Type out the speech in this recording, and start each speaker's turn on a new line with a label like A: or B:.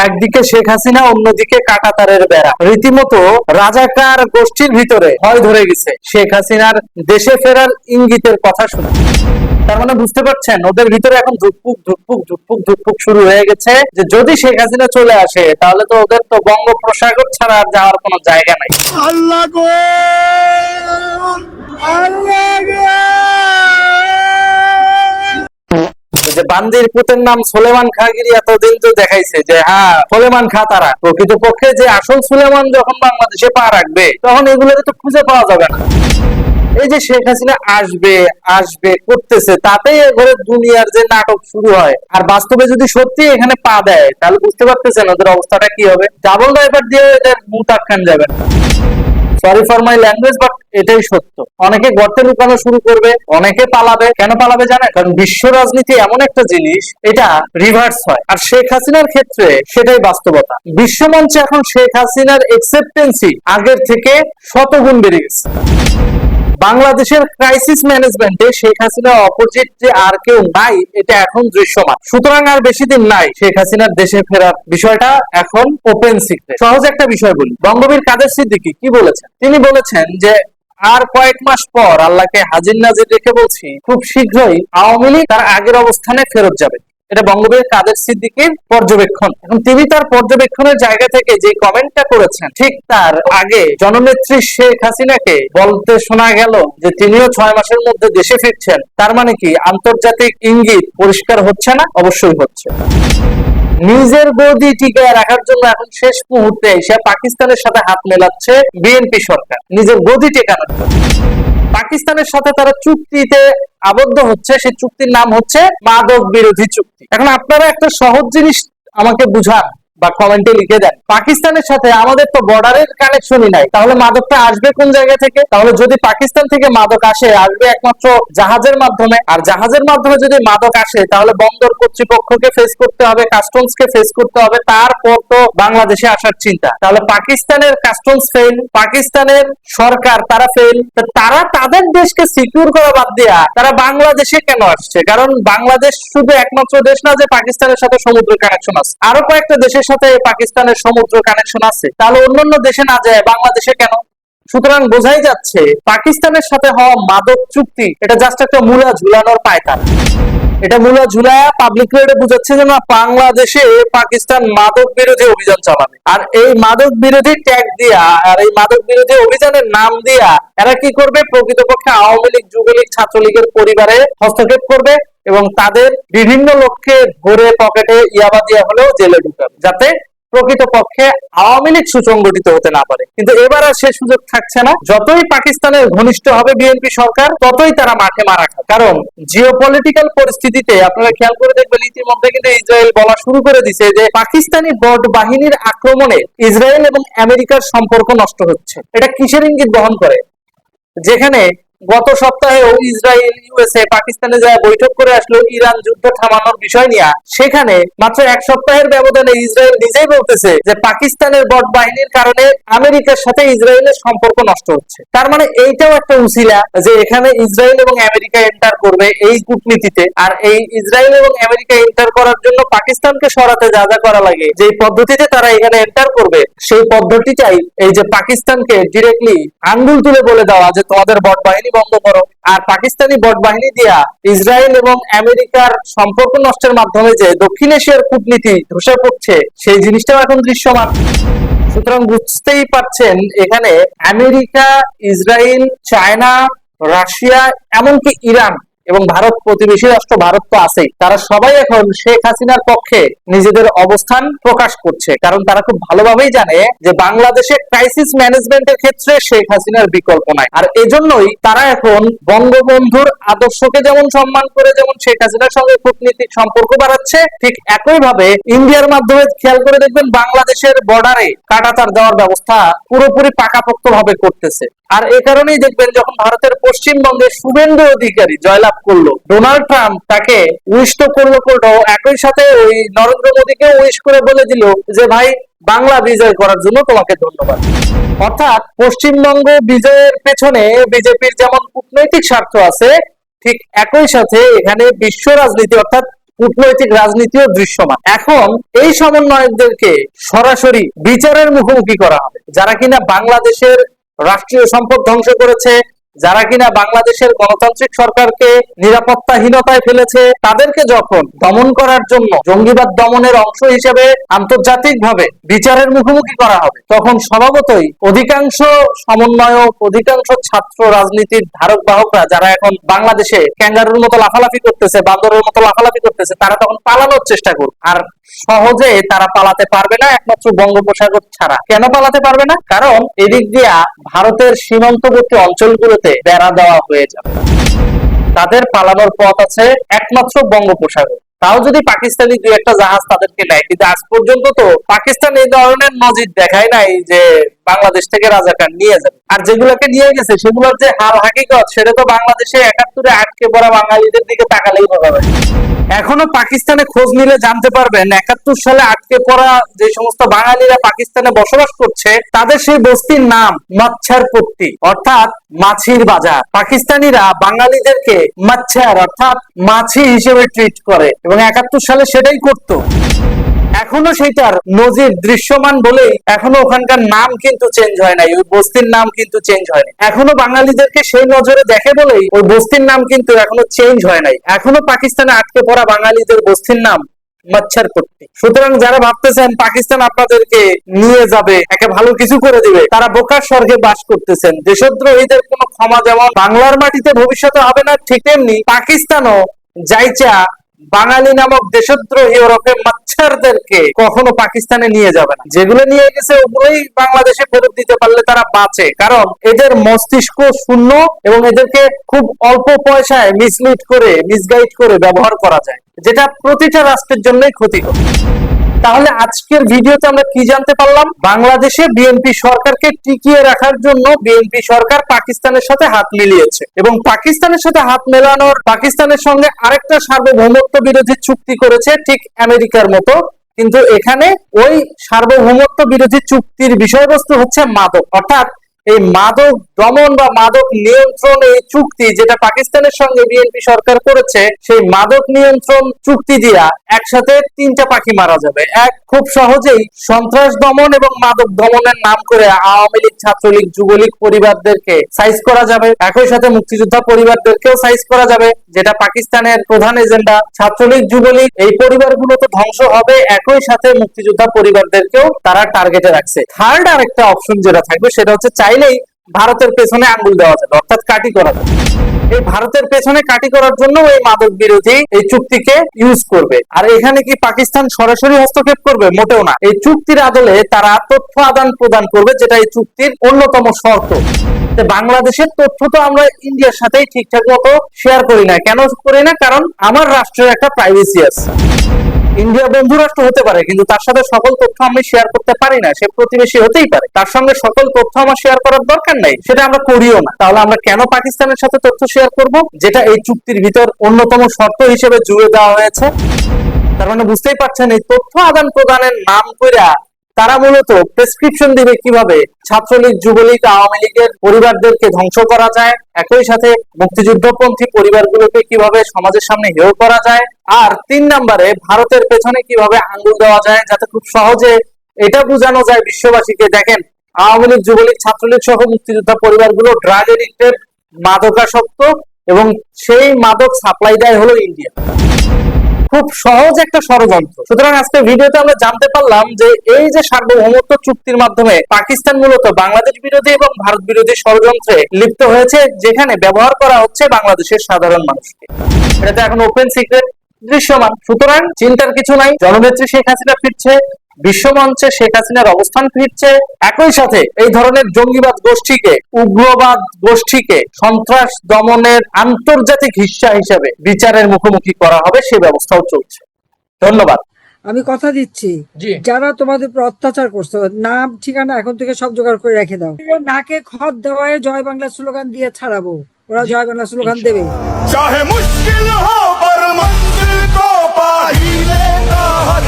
A: একদিকে শেখ হাসিনা, অন্যদিকে কাঁটাতারের বেড়া। রীতিমতো রাজাকার গোষ্ঠীর ভিতরে ভয় ধরে গেছে শেখ হাসিনার দেশে ফেরার ইঙ্গিতের কথা শুনে। তার মানে বুঝতে পারছেন, ওদের ভিতরে এখন ধুকপুক ধুকপুক ধুকপুক ধুকপুক শুরু হয়ে গেছে যে যদি শেখ হাসিনা চলে আসে তাহলে তো ওদের তো বঙ্গোপসাগর ছাড়া আর যাওয়ার কোনো জায়গা নাই।
B: আল্লাহ গো, আল্লাহ গো।
A: যে বান্দির পুতের নাম সোলেমান খাগিরি এতদিন তো দেখাইছে যে হ্যাঁ সোলেমান খা তারা, প্রকৃতপক্ষে যে আসল সুলেমান যখন বাংলাদেশে পা রাখবে তখন এগুলোকে তো খুঁজে পাওয়া যাবে না। এই যে শেখ হাসিনা আসবে আসবে করতেছে, তাতেই এবারে দুনিয়ার যে নাটক শুরু হয়। আর বাস্তবে যদি সত্যি এখানে পা দেয় তাহলে বুঝতে পারতেছেন ওদের অবস্থাটা কি হবে। ডাবল ড্রাইভার দিয়ে এদের মুখ আটকান যাবে না। Sorry for my language, but এটাই সত্য। অনেকে গর্তে লুকানো শুরু করবে, অনেকে পালাবে। কেন পালাবে জানেন? কারণ বিশ্ব রাজনীতি এমন একটা জিনিস, এটা রিভার্স হয়। আর শেখ হাসিনার ক্ষেত্রে সেটাই বাস্তবতা। বিশ্বমঞ্চে এখন শেখ হাসিনার একসেপ্টেন্সি আগের থেকে শতগুণ বেড়ে গেছে। বাংলাদেশের ক্রাইসিস ম্যানেজমেন্টে শেখ হাসিনার অপোজিট যে আর কেউ নাই, এটা এখন দৃশ্যমান। সুতরাং আর বেশি দিন নাই শেখ হাসিনার দেশে ফেরার বিষয়টা এখন ওপেন সিক্রেট। সহজ একটা বিষয় বলি, বঙ্গবীর কাদের সিদ্দিকী কি বলেছেন? তিনি বলেছেন যে আর কয়েক মাস পর, আল্লাহকে হাজির নাজির রেখে বলছি, খুব শীঘ্রই আওয়ামী লীগ তার আগের অবস্থানে ফেরত যাবে। এটা বঙ্গবীর কাদের সিদ্দিকীর পর্যবেক্ষণ। এখন তিনি তার পর্যবেক্ষণের জায়গা থেকে যে কমেন্টটা করেছেন, ঠিক তার আগে জননেত্রী শেখ হাসিনাকে বলতে শোনা গেল যে তিনিও 6 মাসের মধ্যে দেশে ফিরছেন। তার মানে কি আন্তর্জাতিক ইঙ্গিত পরিষ্কার হচ্ছে না? অবশ্যই হচ্ছে। নিজের গদি টিকায় রাখার জন্য এখন শেষ মুহূর্তে এসে পাকিস্তানের সাথে হাত মেলাচ্ছে বিএনপি সরকার, নিজের গদি টেকানোর জন্য। পাকিস্তানের সাথে তারা চুক্তিতে আবদ্ধ হচ্ছে, সেই চুক্তির নাম হচ্ছে মাদক বিরোধী চুক্তি। এখন আপনারা একটা সহজ জিনিস আমাকে বুঝান বা কমেন্টে লিখে দেন, পাকিস্তানের সাথে আমাদের তো বর্ডারের কানেকশনই নাই, তাহলে মাদকটা আসবে কোন জায়গা থেকে? তাহলে যদি পাকিস্তান থেকে মাদক আসে, আসবে একমাত্র জাহাজের মাধ্যমে। আর জাহাজের মাধ্যমে যদি মাদক আসে তাহলে বন্দর কর্তৃপক্ষকে ফেস করতে হবে, কাস্টমসকে ফেস করতে হবে, তারপর তো বাংলাদেশে আসার চিন্তা। তাহলে পাকিস্তানের কাস্টমস ফেল, পাকিস্তানের সরকার তারা ফেল, তারা তাদের দেশকে সিকিউর করা বাদ দিয়া তারা বাংলাদেশে কেন আসছে? কারণ বাংলাদেশ শুধু একমাত্র দেশ না যে পাকিস্তানের সাথে সমুদ্র কানেকশন আছে, আরো কয়েকটা দেশের সাথে পাকিস্তানের সমুদ্র কানেকশন আছে। তাহলে অন্যান্য দেশে না যায় বাংলাদেশে কেন? সুতরাং বোঝাই যাচ্ছে পাকিস্তানের সাথে হওয়া মাদক চুক্তি এটা জাস্ট একটা মূলা ঝুলানোর পায়তারা। এটা মূলা ঝুলায়া পাবলিক রোডে বুঝাচ্ছে যে না, বাংলাদেশে পাকিস্তান মাদক বিরোধী অভিযান চালাবে। আর এই মাদক বিরোধী ট্যাগ দিয়া, আর এই মাদক বিরোধী অভিযানের নাম দিয়া এরা কি করবে? প্রকৃতপক্ষে আওয়ামী লীগ, যুবলীগ, ছাত্রলীগের পরিবারে হস্তক্ষেপ করবে এবং তাদের বিভিন্ন লক্ষ্যে ধরে পকেটে ইয়াবা দিয়া হলেও জেলে ঢুকাবে, যাতে প্রকৃতপক্ষে আওয়ামী লীগ সুসংগঠিত হতে না পারে। কিন্তু এবার আর সে সুযোগ থাকছে না। যতই পাকিস্তানের ঘনিষ্ঠ হবে বিএনপি সরকার, ততই তারা মাঠে মারা খাবে। কারণ জিওপলিটিক্যাল পরিস্থিতিতে আপনারা খেয়াল করে দেখবেন, ইতিমধ্যে কিন্তু ইসরায়েল বলা শুরু করে দিছে যে পাকিস্তানি বট বাহিনীর আক্রমণে ইসরায়েল এবং আমেরিকার সম্পর্ক নষ্ট হচ্ছে। এটা কিসের ইঙ্গিত বহন করে? যেখানে গত সপ্তাহেও ইসরায়েল ইউএসএ পাকিস্তানে যায় বৈঠক করে আসলো ইরান যুদ্ধ থামানোর বিষয় নিয়ে, সেখানে মাত্র 1 সপ্তাহের ব্যবধানে ইসরায়েল নিজেই বলতেছে যে পাকিস্তানের বট বাহিনীর কারণে আমেরিকার সাথে ইসরায়েলের সম্পর্ক নষ্ট হচ্ছে। তার মানে এইটাও একটা উসিলা যে এখানে ইসরায়েল এবং আমেরিকা এন্টার করবে এই কূটনীতিতে। আর এই ইসরায়েল এবং আমেরিকা এন্টার করার জন্য পাকিস্তানকে সরাতে যা যা করা লাগে, যে পদ্ধতিতে তারা এখানে এন্টার করবে, সেই পদ্ধতিটাই এই যে পাকিস্তানকে ডিরেক্টলি আঙ্গুল তুলে বলে দেওয়া যে তোমাদের বট বাহিনী বন্ধ করো। আর পাকিস্তানি বট বাহিনী দিয়া ইসরায়েল এবং আমেরিকার সম্পর্ক নষ্টের মাধ্যমে যে দক্ষিণ এশিয়ার কূটনীতি ধসে পড়ছে, সেই জিনিসটাও এখন দৃশ্যমান। সুতরাং বুঝতেই পারছেন এখানে আমেরিকা, ইসরায়েল, চায়না, রাশিয়া, এমনকি ইরান এবং ভারত, প্রতিবেশী রাষ্ট্র ভারত তো আছেই, তারা সবাই এখন শেখ হাসিনার পক্ষে নিজেদের অবস্থান প্রকাশ করছে। কারণ তারা খুব ভালোভাবেই জানে যে বাংলাদেশে ক্রাইসিস ম্যানেজমেন্টের ক্ষেত্রে শেখ হাসিনার বিকল্প নাই। আর এজন্যই তারা এখন বঙ্গবন্ধুর আদর্শকে যেমন সম্মান করে, যেমন শেখ হাসিনার সঙ্গে কূটনীতিক সম্পর্ক বাড়াচ্ছে, ঠিক একই ভাবে ইন্ডিয়ার মাধ্যমে খেয়াল করে দেখবেন বাংলাদেশের বর্ডারে কাঁটাতার দেওয়ার ব্যবস্থা পুরোপুরি পাকাপোক্ত ভাবে করতেছে। আর এ কারণেই দেখবেন যখন ভারতের পশ্চিমবঙ্গে শুভেন্দু অধিকারী জয়লাভ করলো, ডোনাল্ড ট্রাম্প তাকে উইশ তো করলো, একই সাথে ওই নরেন্দ্র মোদীকে উইশ করে বলে দিল যে ভাই, বাংলা বিজয় করার জন্য তোমাকে ধন্যবাদ। অর্থাৎ পশ্চিমবঙ্গ বিজয়ের পেছনে বিজেপির যেমন কূটনৈতিক স্বার্থ আছে, ঠিক একই সাথে এখানে বিশ্ব রাজনীতি অর্থাৎ কূটনৈতিক রাজনীতিও দৃশ্যমান। এখন এই সমন্বয়কদেরকে সরাসরি বিচারের মুখোমুখি করা হবে, যারা কিনা বাংলাদেশের রাষ্ট্রীয় সম্পদ ধ্বংস করেছে, যারা কিনা বাংলাদেশের গণতান্ত্রিক সরকারকে নিরাপত্তাহীনতায় ফেলেছে, তাদেরকে যখন দমন করার জন্য জঙ্গিবাদ দমনের অংশ হিসেবে আন্তর্জাতিকভাবে বিচারের মুখোমুখি করা হবে, তখন স্বভাবতই অধিকাংশ সমন্বয়ক, অধিকাংশ ছাত্র রাজনীতির ধারক বাহকরা যারা এখন বাংলাদেশে ক্যাঙ্গারুর মতো লাফালাফি করতেছে, বান্দরের মতো লাফালাফি করতেছে, তারা তখন পালানোর চেষ্টা করবে। আর সহজে তারা পালাতে পারবে না একমাত্র বঙ্গোপসাগর ছাড়া। কেন পালাতে পারবে না? কারণ এদিক দিয়া ভারতের সীমান্তবর্তী অঞ্চলগুলোতে বেড়া দেওয়া হয়ে যাবে। তাদের পালানোর পথ আছে একমাত্র বঙ্গোপসাগর। তাও যদি পাকিস্তানি দুই একটা জাহাজ তাদেরকে নেয়, কিন্তু আজ পর্যন্ত তো পাকিস্তান এই ধরনের নজির দেখায় নাই যে বাংলাদেশ থেকে রাজাকার নিয়ে যাবে। আর যেগুলোকে নিয়ে গেছে সেগুলোর যে হাল হাকিকত, সেটা তো বাংলাদেশে ৭১-এ আটকে পড়া বাঙালিদের দিকে তাকালেই বোঝা যায়। এখনো পাকিস্তানে খোঁজ নিলে জানতে পারবেন ৭১ সালে আটকে পড়া যে সমস্ত বাঙালিরা পাকিস্তানে বসবাস করছে, তাদের সেই বস্তির নাম মাচ্ছারপট্টি, অর্থাৎ মাছির বাজার। পাকিস্তানিরা বাঙালিদেরকে মাচ্ছার অর্থাৎ মাছি হিসেবে ট্রিট করে এবং ৭১ সালে সেটাই করতো। এখনো সেইটার নজির দৃশ্যমান বলেই এখনো ওখানকার নাম কিন্তু চেঞ্জ হয় নাই, ওই বস্তির নাম কিন্তু চেঞ্জ হয়নি। এখনো বাঙালিদেরকে সেই নজরে দেখে বলেই ওই বস্তির নাম কিন্তু এখনো চেঞ্জ হয় নাই। এখনো পাকিস্তানে আটকে পড়া বাঙালিদের বস্তির নাম মাচ্ছারপট্টি। সুতরাং যারা ভাবতেছেন পাকিস্তান আপনাদেরকে নিয়ে যাবে, একে ভালো কিছু করে দিবে, তারা বোকার স্বর্গে বাস করতেছেন। দেশদ্রোহীদের কোনো ক্ষমা যেমন বাংলার মাটিতে ভবিষ্যতে হবে না, ঠিক তেমনি পাকিস্তানও যাইচা বাঙালি নামক দেশদ্রোহী ওরফে মাচ্ছারদেরকে কখনো পাকিস্তানে নিয়ে যাবে না। যেগুলো নিয়ে গেছে ওগুলোই বাংলাদেশে ফেরত দিতে পারলে তারা বাঁচে, কারণ এদের মস্তিষ্ক শূন্য এবং এদেরকে খুব অল্প পয়সায় মিসলিড করে, মিসগাইড করে ব্যবহার করা যায়, যেটা প্রতিটা রাষ্ট্রের জন্যই ক্ষতিকর। তাহলে আজকের ভিডিওতে আমরা কি জানতে পারলাম? বাংলাদেশে বিএনপি সরকারকে টিকিয়ে রাখার জন্য বিএনপি সরকার পাকিস্তানের সাথে হাত মিলিয়েছে এবং পাকিস্তানের সাথে হাত মেলানোর, পাকিস্তানের সঙ্গে আরেকটা সার্বভৌমত্ব বিরোধী চুক্তি করেছে, ঠিক আমেরিকার মতো। কিন্তু এখানে ওই সার্বভৌমত্ব বিরোধী চুক্তির বিষয়বস্তু হচ্ছে মাদক, অর্থাৎ এই মাদক দমন বা মাদক নিয়ন্ত্রণ এই চুক্তি যেটা পাকিস্তানের সঙ্গে বিএনপি সরকার করেছে, সেই মাদক নিয়ন্ত্রণ চুক্তি দিয়া একসাথে ৩টা পাখি মারা যাবে। এক, খুব সহজেই সন্ত্রাস দমন এবং মাদক দমনের নাম করে আওয়ামী লীগ, ছাত্রলীগ, যুবলীগ পরিবারদেরকে সাইজ করা যাবে, একই সাথে মুক্তিযোদ্ধা পরিবারদেরকেও সাইজ করা যাবে, যেটা পাকিস্তানের প্রধান এজেন্ডা। ছাত্রলীগ, যুবলীগ এই পরিবারগুলো তো ধ্বংস হবে, একই সাথে মুক্তিযোদ্ধা পরিবারদেরকেও তারা টার্গেটে রাখছে। থার্ড আরেকটা অপশন যেটা থাকবে সেটা হচ্ছে চাইলেই ভারতের পেছনে আঙ্গুল দেওয়া যাবে, অর্থাৎ কাটি করা যাবে। এই ভারতের পেছনে কাটি করার জন্য এই মাদক বিরোধী এই চুক্তিকে ইউজ করবে। আর এখানে কি পাকিস্তান সরাসরি হস্তক্ষেপ করবে? মোটেও না। এই চুক্তির আদলে তারা তথ্য আদান প্রদান করবে, যেটা এই চুক্তির অন্যতম শর্ত। বাংলাদেশের তথ্য তো আমরা ইন্ডিয়ার সাথেই ঠিকঠাক মতো শেয়ার করি না। কেন করি না? কারণ আমার রাষ্ট্রের একটা প্রাইভেসি আছে। ইন্ডিয়া বন্ধু রাষ্ট্র হতে পারে, কিন্তু তার সাথে সকল তথ্য আমি শেয়ার করতে পারি না। সে প্রতিবেশী হতেই পারে, তার সঙ্গে সকল তথ্য আমার শেয়ার করার দরকার নাই, সেটা আমরা করিও না। তাহলে আমরা কেন পাকিস্তানের সাথে তথ্য শেয়ার করব, যেটা এই চুক্তির ভিতর অন্যতম শর্ত হিসেবে জুড়ে দেওয়া হয়েছে? তার মানে বুঝতেই পারছেন, এই তথ্য আদান প্রদানের নাম কইরা তারা মূলত প্রেসক্রিপশন দিবে কিভাবে ছাত্রলীগ, যুবলীগ, আওয়ামী লীগের পরিবারদেরকে ধ্বংস করা যায়, একই সাথে মুক্তিযুদ্ধপন্থী পরিবারগুলোকে কিভাবে সমাজের সামনে হেয় করা যায়, আর ৩ নম্বরে ভারতের পেছনে কিভাবে আঙ্গুল দেওয়া যায়, যাতে খুব সহজে এটা বোঝানো যায় বিশ্ববাসীকে, দেখেন আওয়ামী লীগ, যুবলীগ, ছাত্রলীগ সহ মুক্তিযোদ্ধা পরিবারগুলো ড্রাগ এডিক্টেড, মাদকাসক্ত এবং সেই মাদক সাপ্লাই দেয় হলো ইন্ডিয়া। খুব সহজ একটা ষড়যন্ত্র। সুতরাং আজকে ভিডিওতে আমরা জানতে পারলাম যে এই যে সার্বভৌমত্ব চুক্তির মাধ্যমে পাকিস্তান মূলত বাংলাদেশ বিরোধী এবং ভারত বিরোধী ষড়যন্ত্রে লিপ্ত হয়েছে, যেখানে ব্যবহার করা হচ্ছে বাংলাদেশের সাধারণ মানুষকে। এটা তো এখন ওপেন সিক্রেট, দৃশ্যমান। সুতরাং চিন্তার কিছু নাই, জননেত্রী শেখ হাসিনা ফিরছে, বিশ্বমঞ্চে শেখ হাসিনার অবস্থান ফিরছে, একই সাথে এই ধরনের জঙ্গিবাদ গোষ্ঠীকে, উগ্রবাদ গোষ্ঠীকে সন্ত্রাস দমনের আন্তর্জাতিক হিস্সা হিসেবে বিচারের মুখোমুখি করা হবে, সে ব্যবস্থাও চলছে। ধন্যবাদ।
C: আমি কথা দিচ্ছি,
A: জি।
C: যারা তোমাদের উপর অত্যাচার করছে, নাম ঠিকানা এখন থেকে সব জোগাড় করে রেখে দাও। নাকে খত দেওয়ায় জয় বাংলা স্লোগান দিয়ে ছাড়াবো, ওরা জয় বাংলা স্লোগান দেবে।
B: चाहे मुश्किल हो पर मंजिल को पा ही लेगा हर